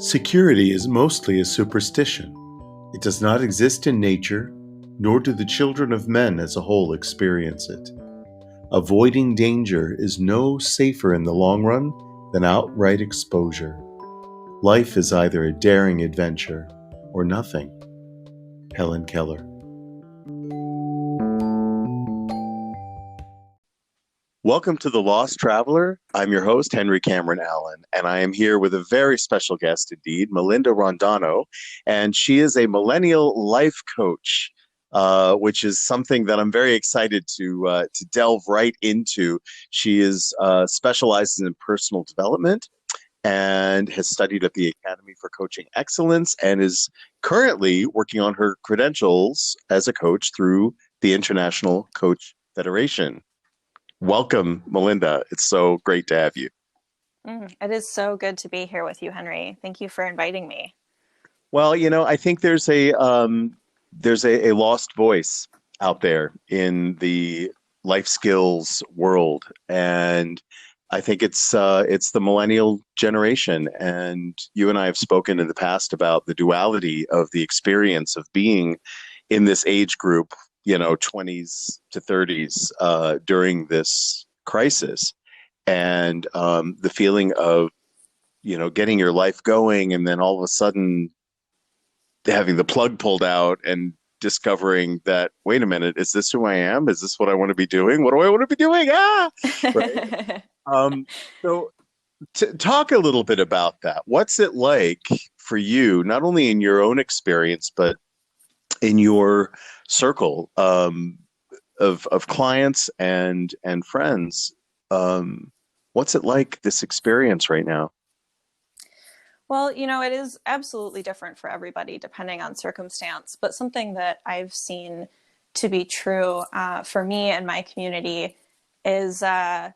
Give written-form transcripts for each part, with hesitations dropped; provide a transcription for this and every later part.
Security is mostly a superstition. It does not exist in nature, nor do the children of men as a whole experience it. Avoiding danger is no safer in the long run than outright exposure. Life is either a daring adventure or nothing. Helen Keller. Welcome to The Lost Traveler. I'm your host, Henry Cameron Allen, and I am here with a very special guest indeed, Melinda Rondano, and she is a millennial life coach, which is something that I'm very excited to delve right into. She is specializes in personal development and has studied at the Academy for Coaching Excellence and is currently working on her credentials as a coach through the International Coach Federation. Welcome, Melinda. It's so great to have you. It is so good to be here with you, Henry. Thank you for inviting me. Well, I think there's a lost voice out there in the life skills world, and I think it's the millennial generation. And you and I have spoken in the past about the duality of the experience of being in this age group, 20s to 30s during this crisis, and the feeling of getting your life going and then all of a sudden having the plug pulled out and discovering that, wait a minute, is this who I am? Is this what I want to be doing? What do I want to be doing? Right. So talk a little bit about that. What's it like for you, not only in your own experience, but in your circle of clients and friends? What's it like, this experience right now? Well, it is absolutely different for everybody depending on circumstance, but something that I've seen to be true for me and my community is, there's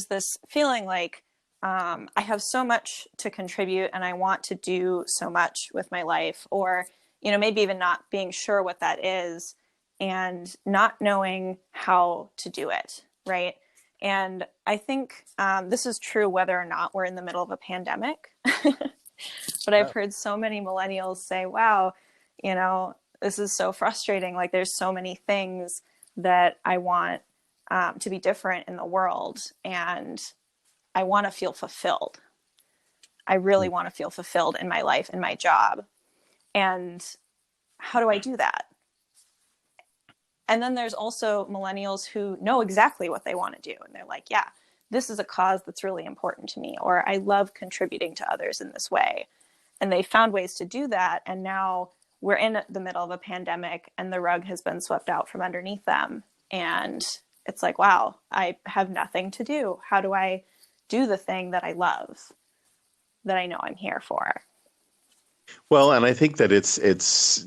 this feeling like I have so much to contribute and I want to do so much with my life, or maybe even not being sure what that is and not knowing how to do it, right? And I think this is true whether or not we're in the middle of a pandemic. But I've heard so many millennials say, wow, this is so frustrating. Like, there's so many things that I want to be different in the world, and I want to feel fulfilled. I really want to feel fulfilled in my life, in my job. And how do I do that? And then there's also millennials who know exactly what they want to do. And they're like, yeah, this is a cause that's really important to me, or I love contributing to others in this way. And they found ways to do that. And now we're in the middle of a pandemic and the rug has been swept out from underneath them. And it's like, wow, I have nothing to do. How do I do the thing that I love, that I know I'm here for? Well, and I think that it's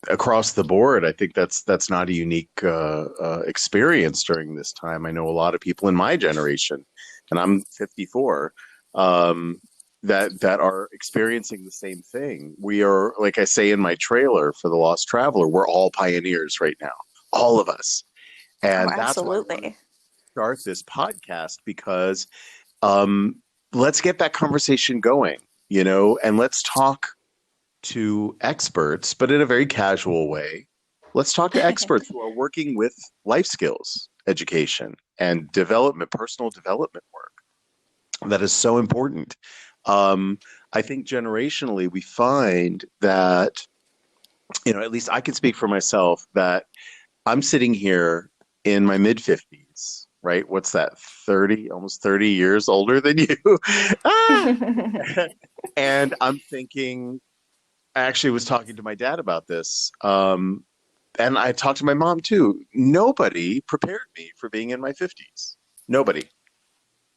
across the board. I think that's not a unique experience during this time. I know a lot of people in my generation, and I'm 54, that are experiencing the same thing. We are, like I say in my trailer for The Lost Traveler, we're all pioneers right now, all of us. And that's why I want to start this podcast, because let's get that conversation going, and let's talk to experts, but in a very casual way. Let's talk to experts who are working with life skills education and development, personal development work. That is so important. I think generationally, we find that, at least I can speak for myself, that I'm sitting here in my mid 50s, right? What's that? 30, almost 30 years older than you. And I'm thinking, I actually was talking to my dad about this, and I talked to my mom too. Nobody prepared me for being in my 50s. Nobody.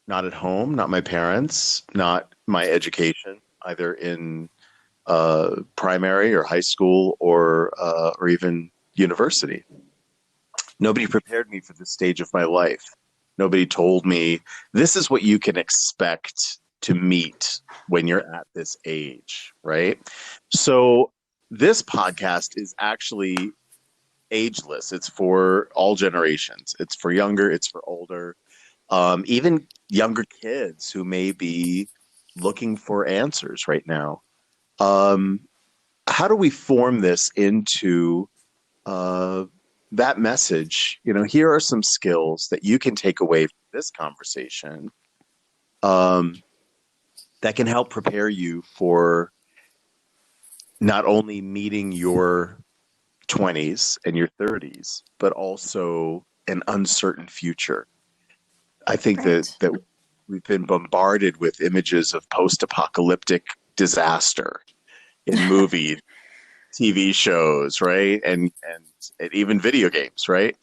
Not at home, not my parents, not my education, either in primary or high school or even university. Nobody prepared me for this stage of my life. Nobody told me, this is what you can expect to meet when you're at this age, right? So this podcast is actually ageless. It's for all generations. It's for younger, it's for older, even younger kids who may be looking for answers right now. Um, how do we form this into uh, that message? You know, here are some skills that you can take away from this conversation um, that can help prepare you for not only meeting your 20s and your 30s, but also an uncertain future. I think Right. that we've been bombarded with images of post-apocalyptic disaster in movies, TV shows, right? And even video games, right?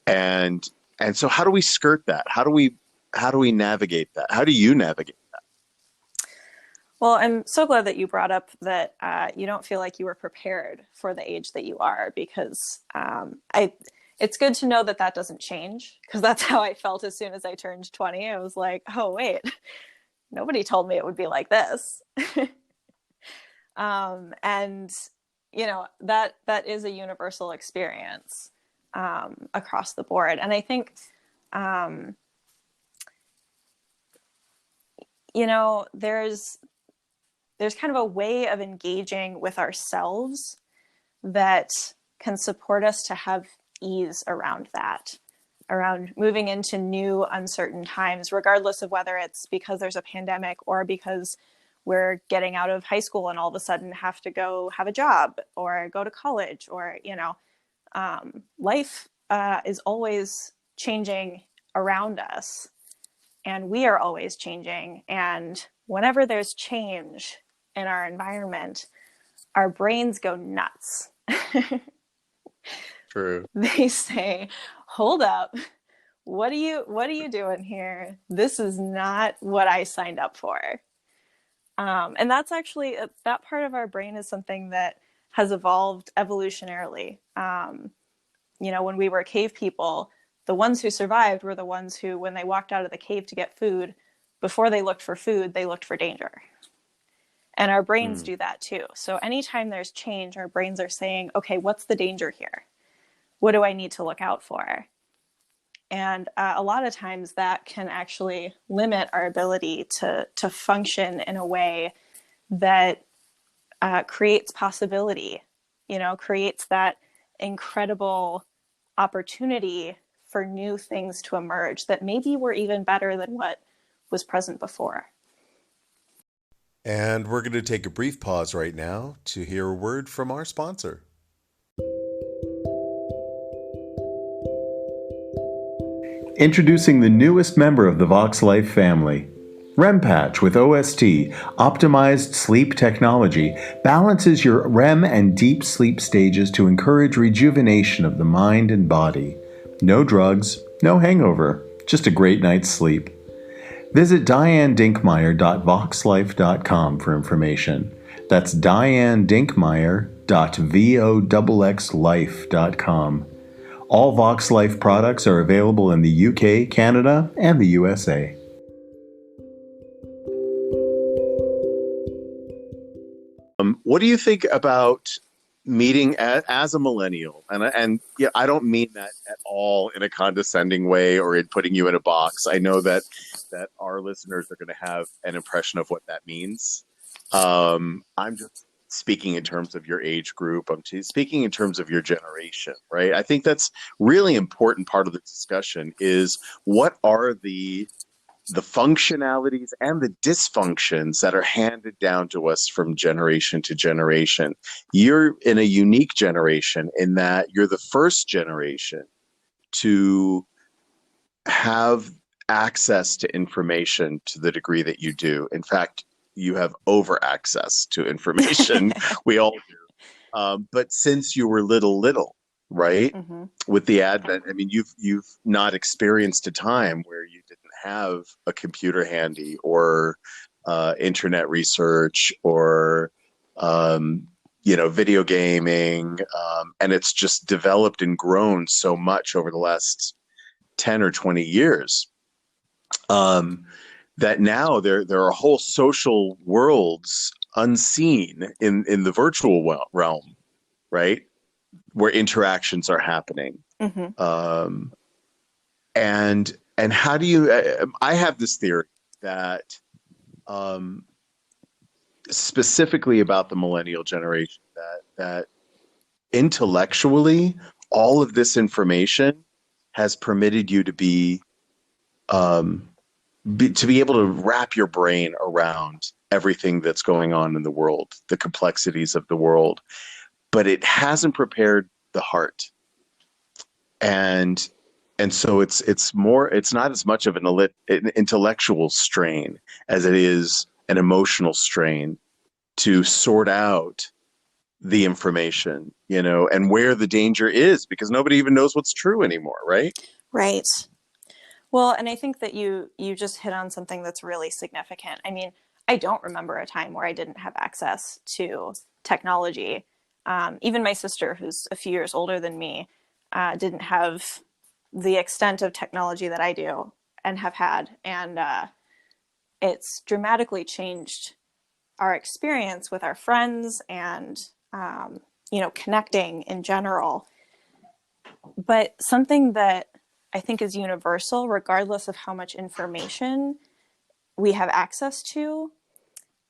And and so how do we skirt that? How do we navigate that? How do you navigate? Well, I'm so glad that you brought up that you don't feel like you were prepared for the age that you are, because it's good to know that that doesn't change, because that's how I felt as soon as I turned 20. I was like, oh, wait, nobody told me it would be like this. And that is a universal experience across the board. And I think um, there's kind of a way of engaging with ourselves that can support us to have ease around that, around moving into new uncertain times, regardless of whether it's because there's a pandemic or because we're getting out of high school and all of a sudden have to go have a job or go to college, or life is always changing around us, and we are always changing. And whenever there's change in our environment, our brains go nuts. True. They say, hold up, what are you doing here? This is not what I signed up for. And that's actually, that part of our brain is something that has evolved evolutionarily. When we were cave people, the ones who survived were the ones who, when they walked out of the cave to get food, before they looked for food, they looked for danger. And our brains Hmm. do that too. So anytime there's change, our brains are saying, okay, what's the danger here? What do I need to look out for? And a lot of times that can actually limit our ability to function in a way that creates possibility, creates that incredible opportunity for new things to emerge that maybe were even better than what was present before. And we're going to take a brief pause right now to hear a word from our sponsor. Introducing the newest member of the Vox Life family. REM Patch with OST, optimized sleep technology, balances your REM and deep sleep stages to encourage rejuvenation of the mind and body. No drugs, no hangover, just a great night's sleep. Visit dianedinkmeyer.voxlife.com for information. That's dianedinkmeyer.voxlife.com. All Vox Life products are available in the UK, Canada, and the USA. What do you think about meeting as a millennial? And yeah, I don't mean that at all in a condescending way or in putting you in a box. I know that our listeners are going to have an impression of what that means. I'm just speaking in terms of your age group. Speaking in terms of your generation, right? I think that's really important part of the discussion is what are the functionalities and the dysfunctions that are handed down to us from generation to generation. You're in a unique generation in that you're the first generation to have access to information to the degree that you do. In fact, you have over access to information. We all do. But since you were little, right? Mm-hmm. With the advent, I mean, you've not experienced a time where you didn't have a computer handy or internet research or video gaming, and it's just developed and grown so much over the last 10 or 20 years um, that now there are whole social worlds unseen in the virtual realm, right? Where interactions are happening. Mm-hmm. Um, and how do you? I have this theory that specifically about the millennial generation, that intellectually, all of this information has permitted you um, to be able to wrap your brain around everything that's going on in the world, the complexities of the world, but it hasn't prepared the heart. And so it's not as much of an intellectual strain as it is an emotional strain to sort out the information, and where the danger is, because nobody even knows what's true anymore, right? Right. Well, and I think that you just hit on something that's really significant. I mean, I don't remember a time where I didn't have access to technology. Even my sister, who's a few years older than me, didn't have the extent of technology that I do and have had. And it's dramatically changed our experience with our friends and, connecting in general. But something that I think is universal, regardless of how much information we have access to,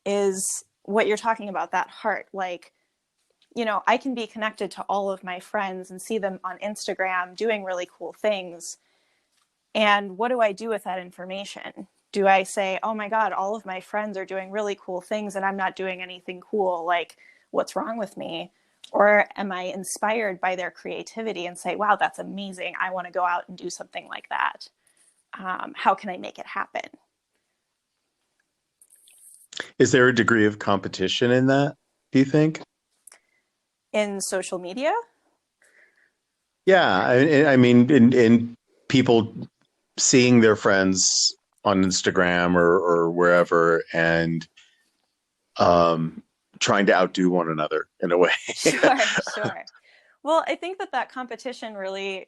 is what you're talking about, that heart. Like, I can be connected to all of my friends and see them on Instagram doing really cool things. And what do I do with that information? Do I say, oh my God, all of my friends are doing really cool things and I'm not doing anything cool? Like, what's wrong with me? Or am I inspired by their creativity and say, wow, that's amazing. I want to go out and do something like that. How can I make it happen? Is there a degree of competition in that, do you think? In social media? Yeah, I mean, in people seeing their friends on Instagram or wherever, and um, trying to outdo one another in a way. Sure, sure. Well, I think that competition really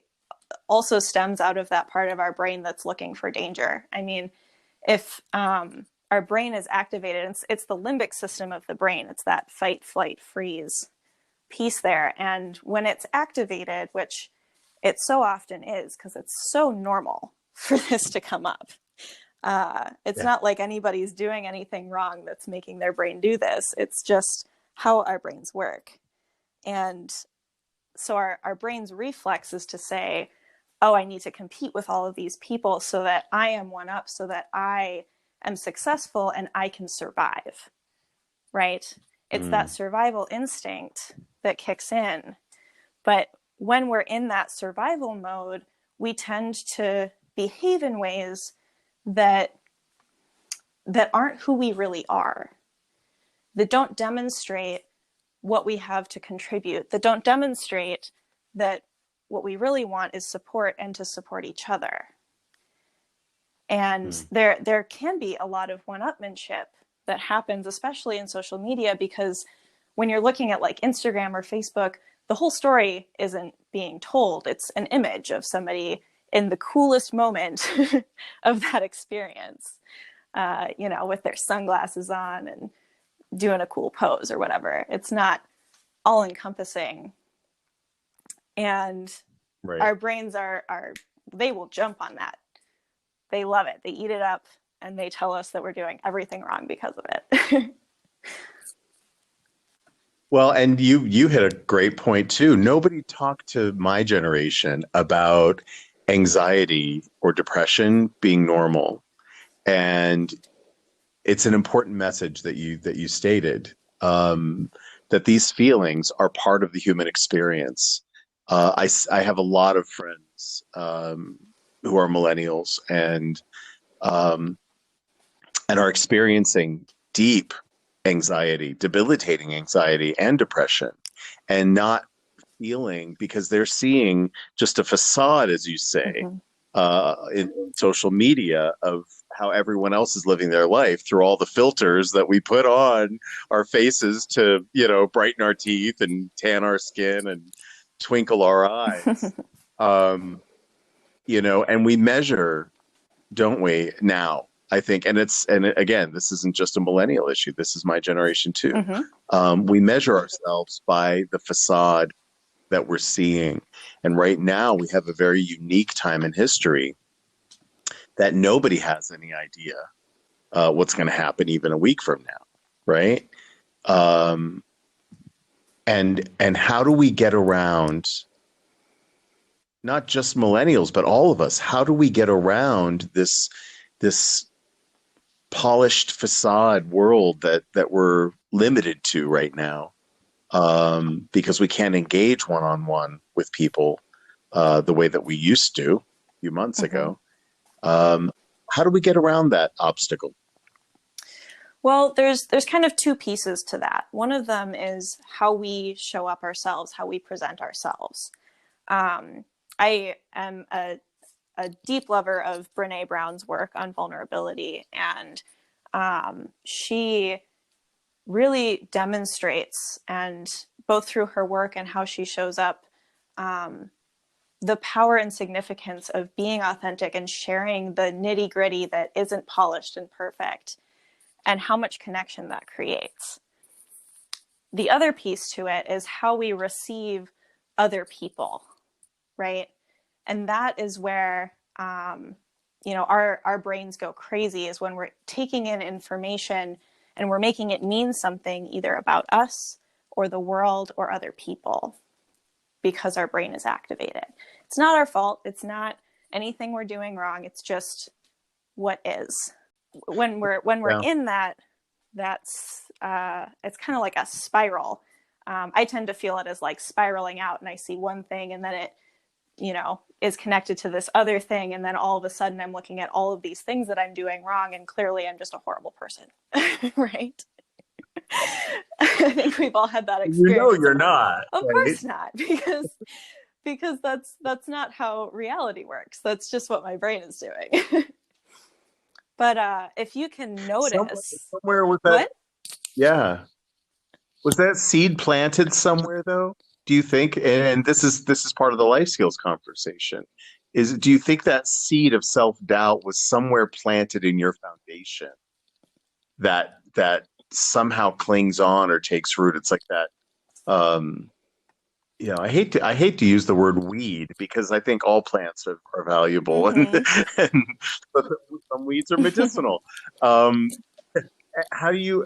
also stems out of that part of our brain that's looking for danger. I mean, if our brain is activated, it's the limbic system of the brain. It's that fight, flight, freeze piece there. And when it's activated, which it so often is because it's so normal for this to come up, it's Yeah. not like anybody's doing anything wrong that's making their brain do this. It's just how our brains work. And so our brain's reflex is to say, oh, I need to compete with all of these people so that I am one up, so that I am successful and I can survive, right? It's that Mm. survival instinct that kicks in. But when we're in that survival mode, we tend to behave in ways that aren't who we really are, that don't demonstrate what we have to contribute, that don't demonstrate that what we really want is support and to support each other. And Mm. there can be a lot of one-upmanship that happens, especially in social media, because when you're looking at like Instagram or Facebook, the whole story isn't being told. It's an image of somebody in the coolest moment of that experience, with their sunglasses on and doing a cool pose or whatever. It's not all encompassing. And Right. our brains they will jump on that. They love it. They eat it up and they tell us that we're doing everything wrong because of it. Well, and you hit a great point too. Nobody talked to my generation about anxiety or depression being normal. And it's an important message that you stated, that these feelings are part of the human experience. I have a lot of friends who are millennials um, and are experiencing deep anxiety, debilitating anxiety and depression, and not feeling, because they're seeing just a facade, as you say, Mm-hmm. in social media of how everyone else is living their life through all the filters that we put on our faces to, brighten our teeth and tan our skin and twinkle our eyes. Um, and we measure, don't we, now? I think, and again, this isn't just a millennial issue. This is my generation too. Mm-hmm. We measure ourselves by the facade that we're seeing. And right now we have a very unique time in history that nobody has any idea what's going to happen even a week from now. right? Um, and how do we get around not just millennials, but all of us? How do we get around this polished facade world that we're limited to right now? Because we can't engage one on one with people the way that we used to a few months Mm-hmm. ago. Um, how do we get around that obstacle? Well, there's kind of two pieces to that. One of them is how we show up ourselves, how we present ourselves. I am a deep lover of Brene Brown's work on vulnerability, and she really demonstrates, and both through her work and how she shows up, the power and significance of being authentic and sharing the nitty gritty that isn't polished and perfect, and how much connection that creates. The other piece to it is how we receive other people, right? And that is where our brains go crazy, is when we're taking in information and we're making it mean something either about us or the world or other people, because our brain is activated. It's not our fault. It's not anything we're doing wrong. It's just what is. When we're Yeah. in that's it's kind of like a spiral. I tend to feel it as like spiraling out, and I see one thing and then it is connected to this other thing, and then all of a sudden I'm looking at all of these things that I'm doing wrong, and clearly I'm just a horrible person. Right? I think we've all had that You know experience. you're not, Of right? course not, because that's not how reality works. That's just what my brain is doing. But if you can Somewhere, notice somewhere was that, what. yeah. Was that seed planted somewhere though? Do you think? And this is part of the life skills conversation. Do you think that seed of self-doubt was somewhere planted in your foundation that somehow clings on or takes root? It's like that. Um, I hate to use the word weed because I think all plants are valuable, and Mm-hmm. and but some weeds are medicinal. Um, how do you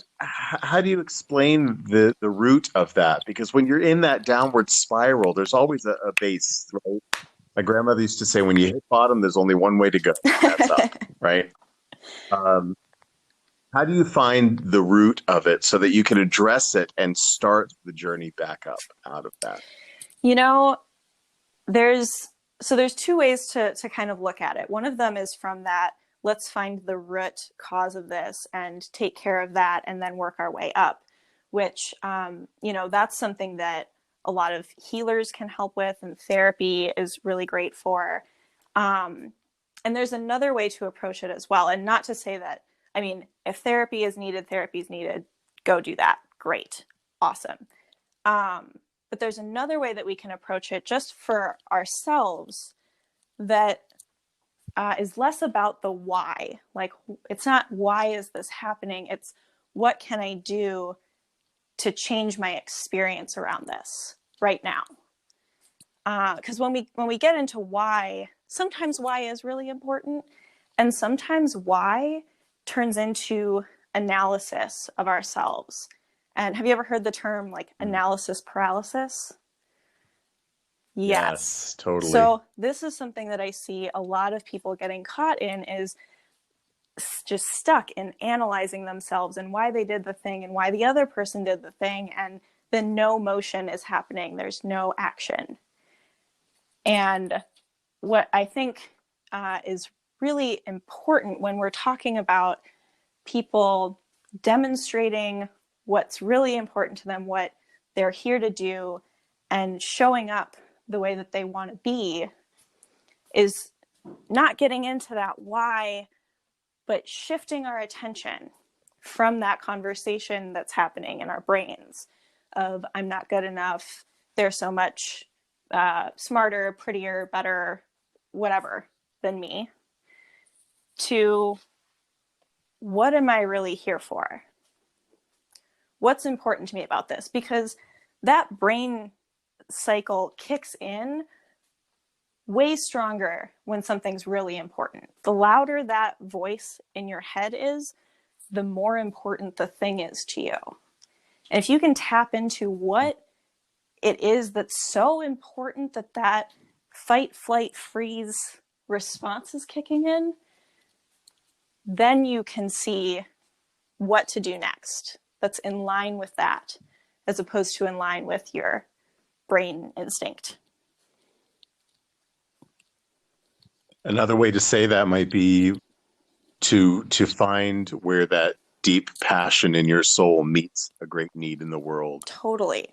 explain the root of that? Because when you're in that downward spiral, there's always a base, right? My grandmother used to say, when you hit bottom, there's only one way to go, and that's up, right? Um, how do you find the root of it so that you can address it and start the journey back up out of that? you know there's two ways to kind of look at it. One of them is from that, let's find the root cause of this and take care of that and then work our way up, which that's something that a lot of healers can help with, and therapy is really great for. And there's another way to approach it as well, and not to say that, I mean, if therapy is needed, go do that, great, awesome. But there's another way that we can approach it just for ourselves that is less about the why. Like, it's not why is this happening? It's what can I do to change my experience around this right now? Because when we get into why, sometimes why is really important, and sometimes why turns into analysis of ourselves. And have you ever heard the term like analysis paralysis? Yes. Yes, totally. So this is something that I see a lot of people getting caught in, is just stuck in analyzing themselves and why they did the thing and why the other person did the thing, and then no motion is happening. There's no action. And what I think is really important when we're talking about people demonstrating what's really important to them, what they're here to do, and showing up the way that they want to be, is not getting into that why, but shifting our attention from that conversation that's happening in our brains of I'm not good enough, they're so much smarter, prettier, better, whatever than me, to what am I really here for? What's important to me about this? Because that brain cycle kicks in way stronger when something's really important. The louder that voice in your head is, the more important the thing is to you. And if you can tap into what it is that's so important that that fight, flight, freeze response is kicking in, then you can see what to do next that's in line with that, as opposed to in line with your brain instinct. Another way to say that might be to find where that deep passion in your soul meets a great need in the world. Totally.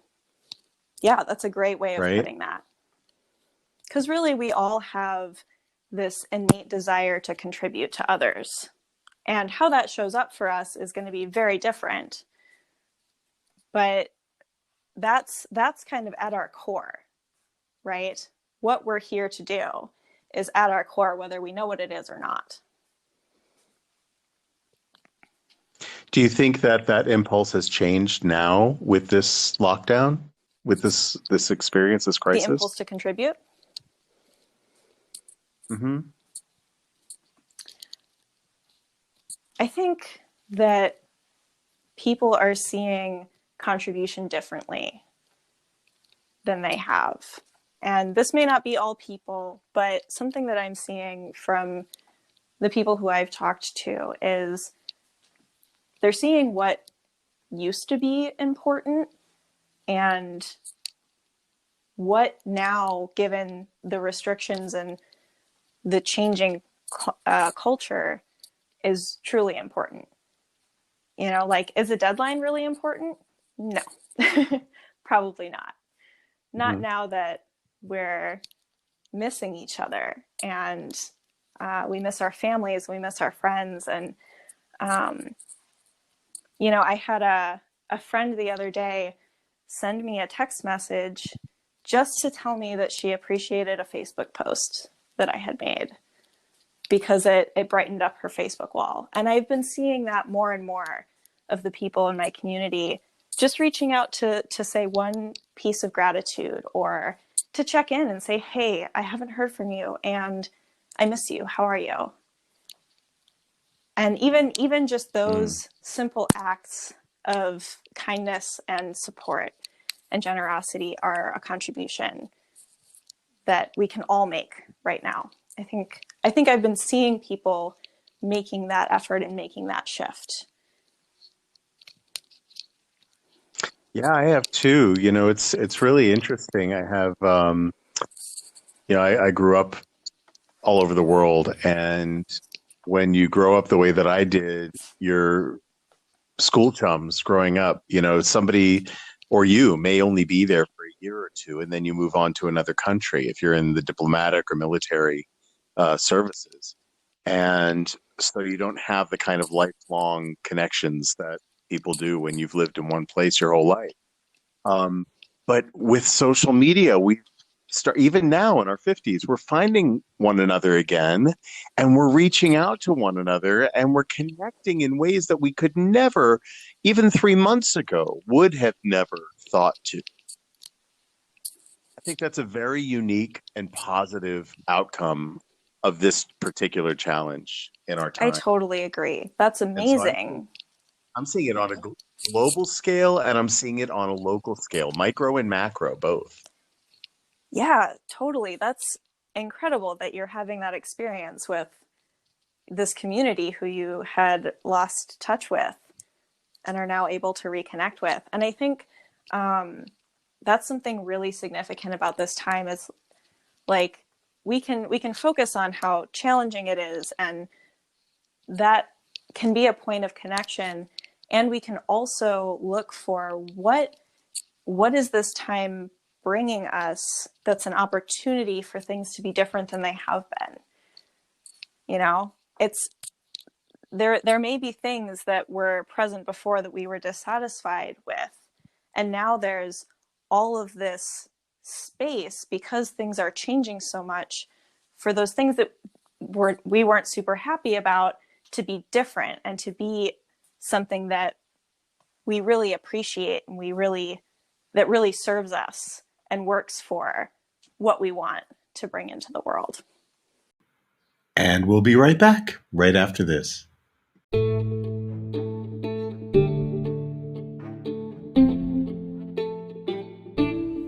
Yeah, that's a great way of right? putting that. Because really, we all have this innate desire to contribute to others. And how that shows up for us is going to be very different. But that's kind of at our core, right? What we're here to do is at our core, whether we know what it is or not. Do you think that that impulse has changed now with this lockdown, with this experience, this The crisis? impulse to contribute? Mm-hmm. I think that people are seeing contribution differently than they have. And this may not be all people, but something that I'm seeing from the people who I've talked to is they're seeing what used to be important and what now, given the restrictions and the changing culture, is truly important. You know, like, is a deadline really important? No, probably not. Not Mm-hmm. now that we're missing each other and we miss our families, we miss our friends. And, you know, I had a friend the other day send me a text message just to tell me that she appreciated a Facebook post that I had made because it brightened up her Facebook wall. And I've been seeing that more and more of the people in my community just reaching out to say one piece of gratitude or to check in and say, hey, I haven't heard from you and I miss you. How are you? And even just those simple acts of kindness and support and generosity are a contribution that we can all make right now. I think I've been seeing people making that effort and making that shift. Yeah, I have too. You know, it's really interesting. I have, I grew up all over the world, and when you grow up the way that I did, your school chums growing up, you know, somebody or you may only be there for a year or two, and then you move on to another country if you're in the diplomatic or military services. And so you don't have the kind of lifelong connections that people do when you've lived in one place your whole life. Um, but with social media, we start even now in our 50s, we're finding one another again, and we're reaching out to one another, and we're connecting in ways that we could never, even 3 months ago, would have never thought to. I think that's a very unique and positive outcome of this particular challenge in our I time. totally agree. That's And so amazing. I'm seeing it on a global scale, and I'm seeing it on a local scale, micro and macro, both. Yeah, totally. That's incredible that you're having that experience with this community who you had lost touch with and are now able to reconnect with. And I think that's something really significant about this time is like we can focus on how challenging it is, and that can be a point of connection. And we can also look for what is this time bringing us that's an opportunity for things to be different than they have been. You know, it's there may be things that were present before that we were dissatisfied with, and now there's all of this space because things are changing so much for those things that we weren't super happy about to be different and to be something that we really appreciate and that really serves us and works for what we want to bring into the world. And we'll be right back right after this.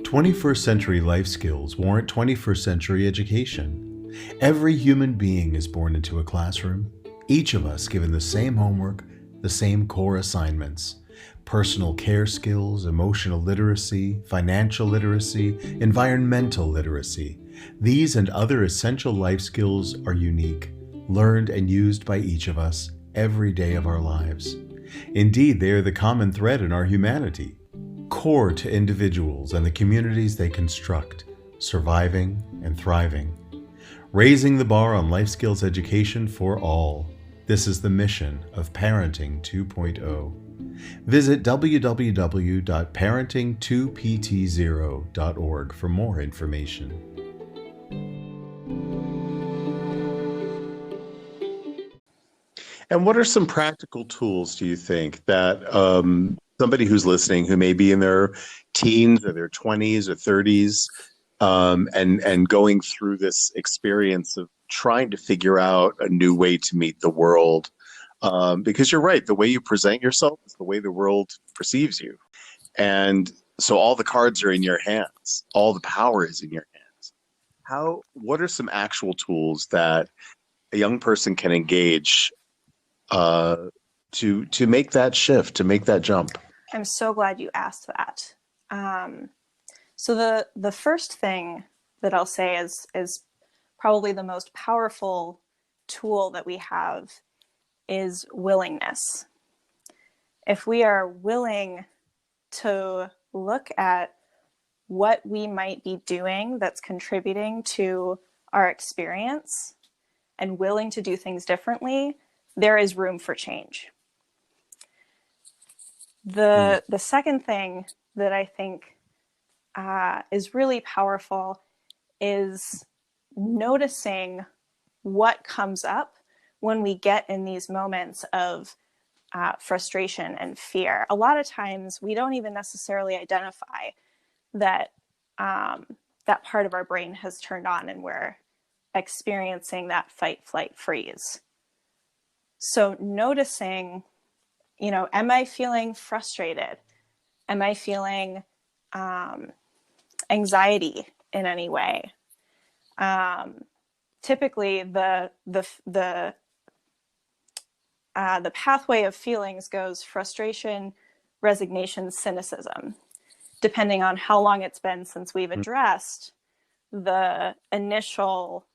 21st century life skills warrant 21st century education. Every human being is born into a classroom, each of us given the same homework, the same core assignments. Personal care skills, emotional literacy, financial literacy, environmental literacy. These and other essential life skills are unique, learned and used by each of us every day of our lives. Indeed, they are the common thread in our humanity, core to individuals and the communities they construct, surviving and thriving. Raising the bar on life skills education for all. This is the mission of Parenting 2.0. Visit www.parenting2pt0.org for more information. And what are some practical tools, do you think, that somebody who's listening, who may be in their teens or their 20s or 30s, and going through this experience of trying to figure out a new way to meet the world? Because you're right, the way you present yourself is the way the world perceives you. And so all the cards are in your hands. All the power is in your hands. What are some actual tools that a young person can engage to make that shift, to make that jump? I'm so glad you asked that. So the first thing that I'll say is probably the most powerful tool that we have is willingness. If we are willing to look at what we might be doing that's contributing to our experience and willing to do things differently, there is room for change. The second thing that I think is really powerful is noticing what comes up when we get in these moments of frustration and fear. A lot of times we don't even necessarily identify that that part of our brain has turned on and we're experiencing that fight, flight, freeze. So noticing, am I feeling frustrated? Am I feeling anxiety in any way? Typically, the pathway of feelings goes frustration, resignation, cynicism, depending on how long it's been since we've addressed the initial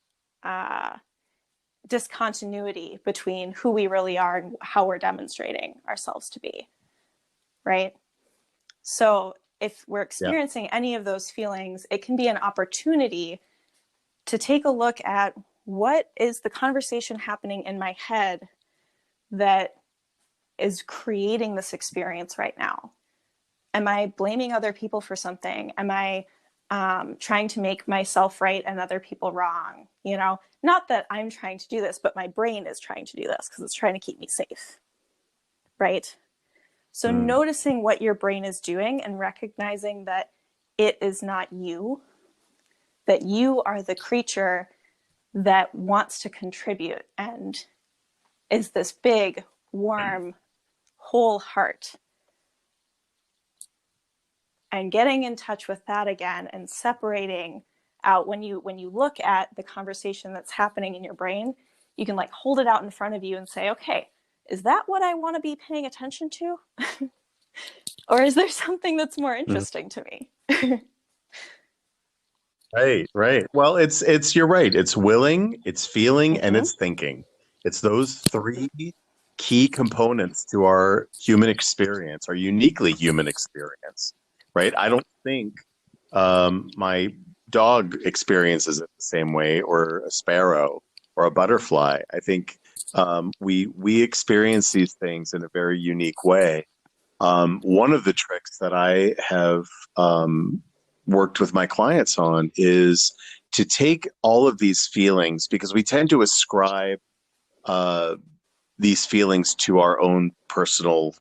discontinuity between who we really are and how we're demonstrating ourselves to be, right? So if we're experiencing any of those feelings, it can be an opportunity to take a look at what is the conversation happening in my head that is creating this experience right now. Am I blaming other people for something? Am I trying to make myself right and other people wrong? Not that I'm trying to do this, but my brain is trying to do this because it's trying to keep me safe, right? So noticing what your brain is doing and recognizing that it is not you, that you are the creature that wants to contribute and is this big, warm, whole heart. And getting in touch with that again and separating out when you look at the conversation that's happening in your brain, you can hold it out in front of you and say, okay, is that what I want to be paying attention to? Or is there something that's more interesting to me? Right. Well, you're right. It's willing, it's feeling, and it's thinking. It's those three key components to our human experience, our uniquely human experience, right? I don't think my dog experiences it the same way, or a sparrow or a butterfly. I think we experience these things in a very unique way. One of the tricks that I have worked with my clients on is to take all of these feelings, because we tend to ascribe these feelings to our own personal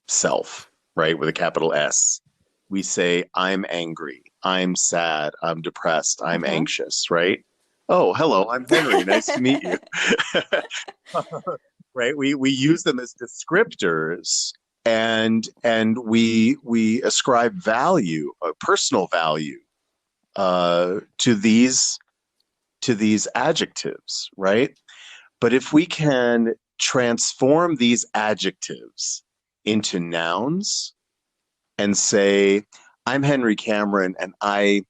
self, right? With a capital S. We say, I'm angry, I'm sad, I'm depressed, I'm anxious, right? Oh, hello, I'm Henry. Nice to meet you. Right? We use them as descriptors and we ascribe value, personal value, to these adjectives, right? But if we can transform these adjectives into nouns and say, I'm Henry Cameron and I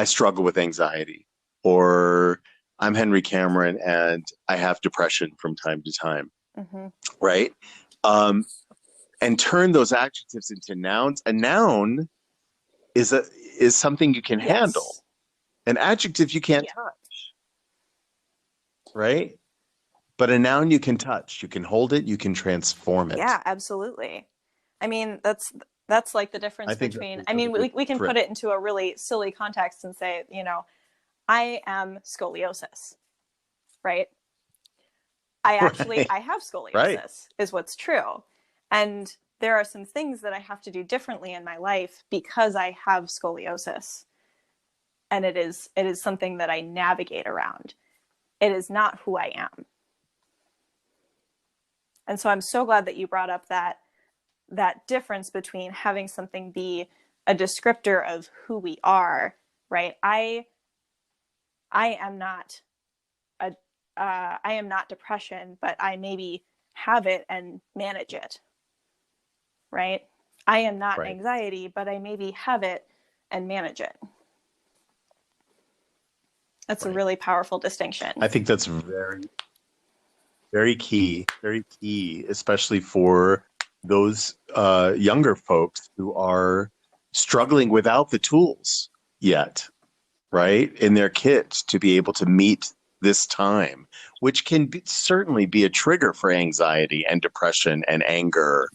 struggle with anxiety, or I'm Henry Cameron and I have depression from time to time, Mm-hmm. right? Um, and turn those adjectives into nouns. A noun is something you can handle. Yes. An adjective you can't touch, right? But a noun you can touch. You can hold it. You can transform it. Yeah, absolutely. I mean, that's like the I difference think that's between, I another mean, good we can put trick. it into a really silly context and say, I am scoliosis, right? Right. I have Right. scoliosis, is what's true. And there are some things that I have to do differently in my life because I have scoliosis. And it is something that I navigate around. It is not who I am. And so I'm so glad that you brought up that difference between having something be a descriptor of who we are, right? I am not a I am not depression, but I maybe have it and manage it, right? I am not Right. anxiety, but I maybe have it and manage it. That's a Right. really powerful distinction. I think that's very, very key, especially for those younger folks who are struggling without the tools yet, right, in their kit to be able to meet this time, which can certainly be a trigger for anxiety and depression and anger,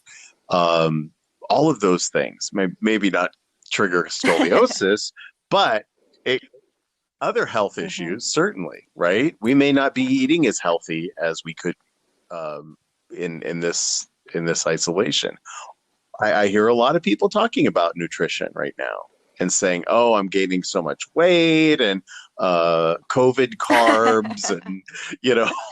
um, all of those things. Maybe not trigger scoliosis, but it, other health Mm-hmm. issues, certainly, right? We may not be eating as healthy as we could, um, in this isolation. I hear a lot of people talking about nutrition right now and saying, "Oh, I'm gaining so much weight and COVID carbs and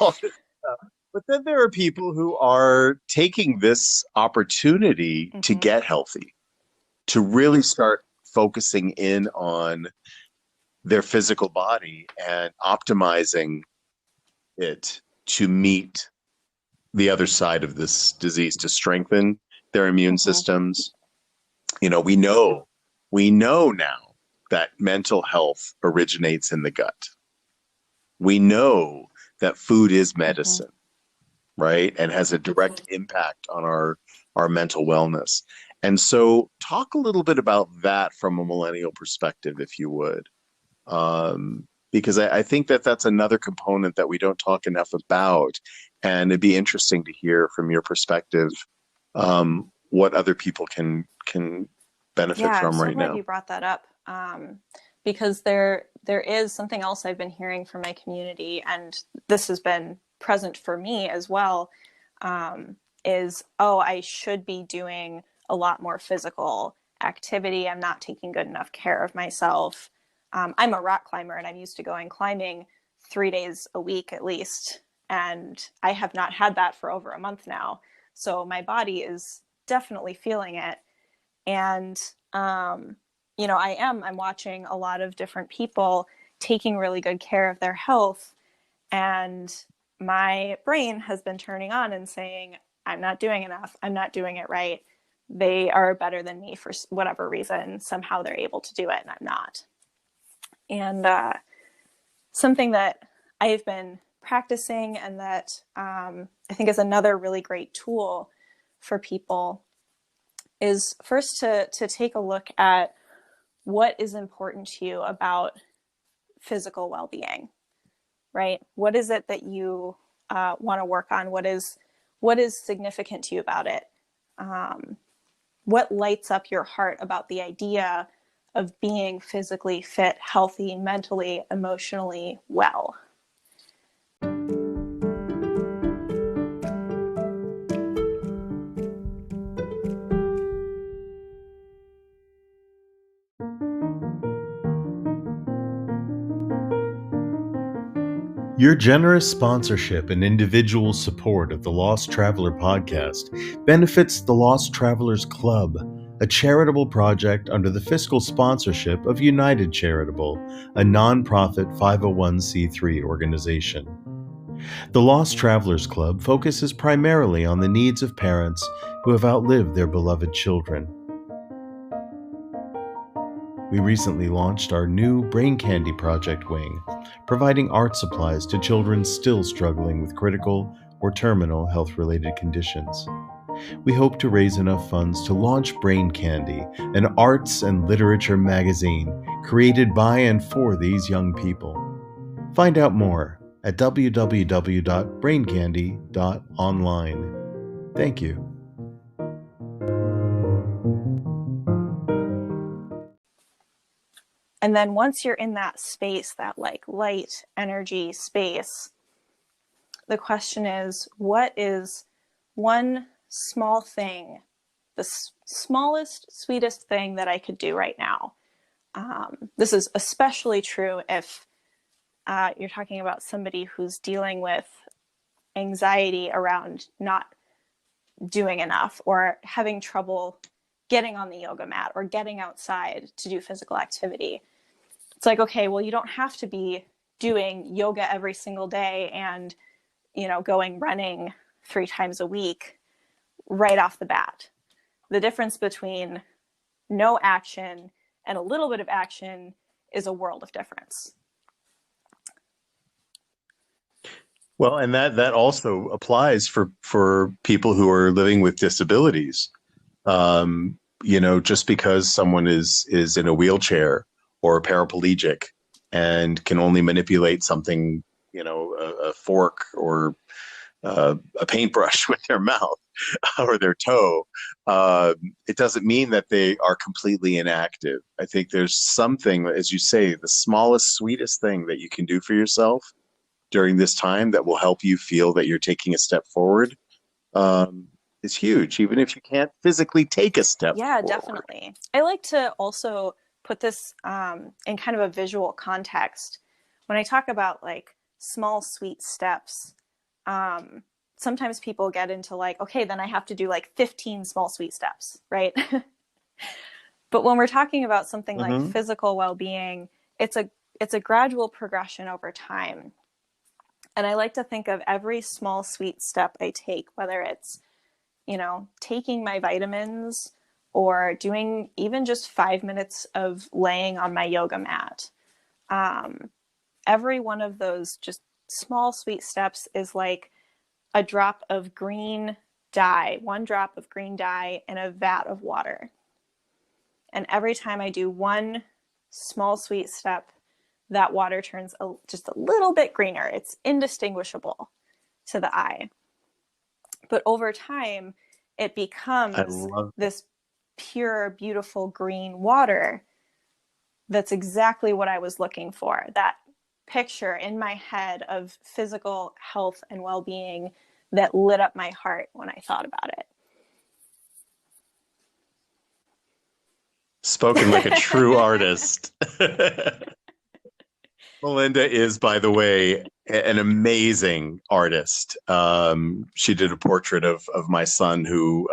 all this stuff." But then there are people who are taking this opportunity to Mm-hmm. get healthy, to really start focusing in on their physical body and optimizing it to meet the other side of this disease, to strengthen their immune Mm-hmm. systems. We know now that mental health originates in the gut. We know that food is Mm-hmm. medicine, right? And has a direct impact on our mental wellness. And so talk a little bit about that from a millennial perspective, if you would. Because I think that that's another component that we don't talk enough about. And it'd be interesting to hear from your perspective, what other people can Yeah, benefit I'm from so right glad now. you brought that up, because there is something else I've been hearing from my community, and this has been present for me as well. Is, oh, I should be doing a lot more physical activity. I'm not taking good enough care of myself. I'm a rock climber, and I'm used to going climbing 3 days a week at least, and I have not had that for over a month now. So my body is definitely feeling it. And I'm watching a lot of different people taking really good care of their health, and my brain has been turning on and saying, I'm not doing enough, I'm not doing it right, they are better than me for whatever reason, somehow they're able to do it and I'm not. And something that I've been practicing, and that I think is another really great tool for people, is first to take a look at what is important to you about physical well-being, right? What is it that you want to work on? What is significant to you about it? What lights up your heart about the idea of being physically fit, healthy, mentally, emotionally well? Your generous sponsorship and individual support of the Lost Traveler podcast benefits the Lost Travelers Club, a charitable project under the fiscal sponsorship of United Charitable, a nonprofit 501c3 organization. The Lost Travelers Club focuses primarily on the needs of parents who have outlived their beloved children. We recently launched our new Brain Candy Project wing, providing art supplies to children still struggling with critical or terminal health-related conditions. We hope to raise enough funds to launch Brain Candy, an arts and literature magazine created by and for these young people. Find out more at www.braincandy.online. Thank you. And then once you're in that space, that like light energy space, the question is, what is one small thing, the smallest, sweetest thing that I could do right now? This is especially true if you're talking about somebody who's dealing with anxiety around not doing enough or having trouble getting on the yoga mat or getting outside to do physical activity. It's like, okay, well, you don't have to be doing yoga every single day and, going running 3 times a week right off the bat. The difference between no action and a little bit of action is a world of difference. Well, and that also applies for people who are living with disabilities. Just because someone is in a wheelchair or a paraplegic and can only manipulate something, a fork or a paintbrush with their mouth or their toe, it doesn't mean that they are completely inactive. I think there's something, as you say, the smallest, sweetest thing that you can do for yourself during this time that will help you feel that you're taking a step forward is huge, even if you can't physically take a step forward. Definitely. I like to also put this in kind of a visual context. When I talk about like small, sweet steps, sometimes people get into like, okay, then I have to do like 15 small, sweet steps, right? But when we're talking about something like physical well-being, it's a gradual progression over time. And I like to think of every small, sweet step I take, whether it's, taking my vitamins or doing even just 5 minutes of laying on my yoga mat. Every one of those just small, sweet steps is like a drop of green dye, 1 drop of green dye in a vat of water. And every time I do one small, sweet step, that water turns just a little bit greener. It's indistinguishable to the eye. But over time, it becomes this pure, beautiful green water that's exactly what I was looking for. That picture in my head of physical health and well-being that lit up my heart when I thought about it. Spoken like a true artist. Melinda is, by the way, an amazing artist. She did a portrait of my son, who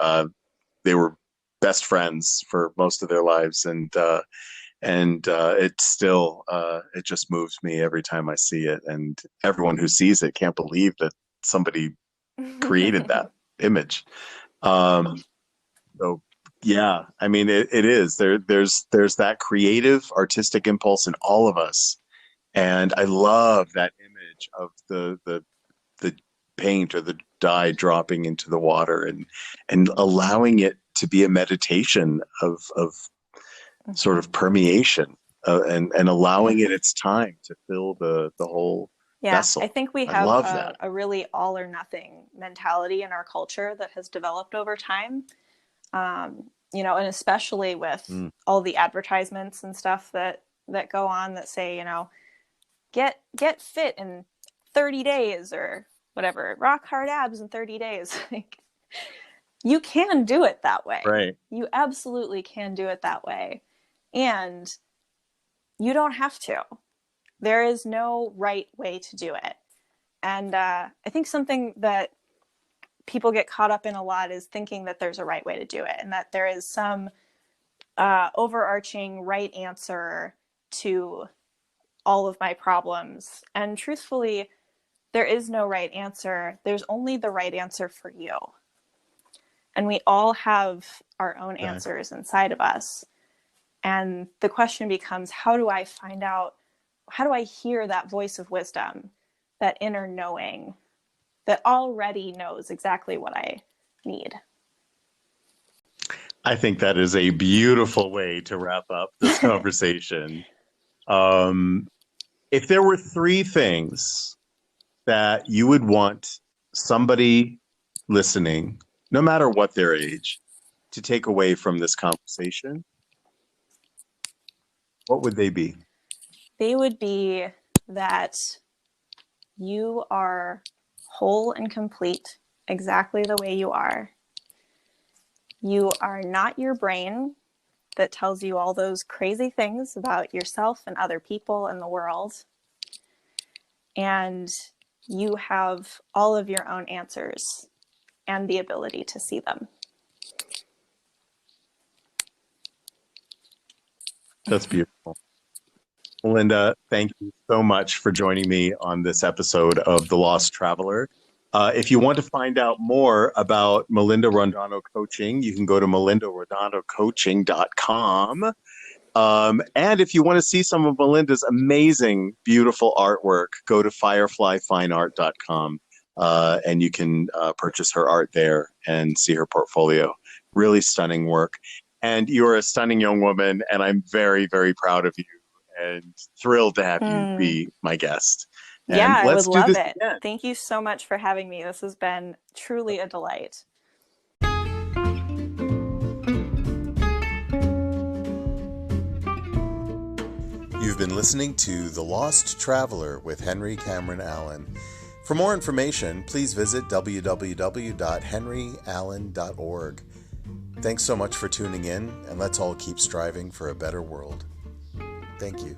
they were best friends for most of their lives, and it still it just moves me every time I see it, and everyone who sees it can't believe that somebody created that image. So yeah, I mean, it is there's that creative, artistic impulse in all of us. And I love that image of the paint or the dye dropping into the water and allowing it to be a meditation of sort of permeation and allowing it its time to fill the whole vessel. I think we have a really all or nothing mentality in our culture that has developed over time. And especially with all the advertisements and stuff that go on that say, get fit in 30 days or whatever, rock hard abs in 30 days. You can do it that way. Right. You absolutely can do it that way. And you don't have to. There is no right way to do it. And I think something that people get caught up in a lot is thinking that there's a right way to do it and that there is some overarching right answer to all of my problems. And truthfully, there is no right answer. There's only the right answer for you. And we all have our own answers inside of us. And the question becomes, how do I find out, how do I hear that voice of wisdom, that inner knowing that already knows exactly what I need? I think that is a beautiful way to wrap up this conversation. If there were three things that you would want somebody listening, no matter what their age, to take away from this conversation, what would they be? They would be that you are whole and complete exactly the way you are. You are not your brain that tells you all those crazy things about yourself and other people and the world. And you have all of your own answers and the ability to see them. That's beautiful. Melinda, thank you so much for joining me on this episode of The Lost Traveler. If you want to find out more about Melinda Rondano Coaching, you can go to melindarodanocoaching.com. And if you want to see some of Melinda's amazing, beautiful artwork, go to fireflyfineart.com. And you can purchase her art there and see her portfolio. Really stunning work. And you're a stunning young woman, and I'm very, very proud of you and thrilled to have you be my guest. And yeah, I would love it. Again. Thank you so much for having me. This has been truly a delight. You've been listening to The Lost Traveler with Henry Cameron Allen. For more information, please visit www.henryallen.org. Thanks so much for tuning in, and let's all keep striving for a better world. Thank you.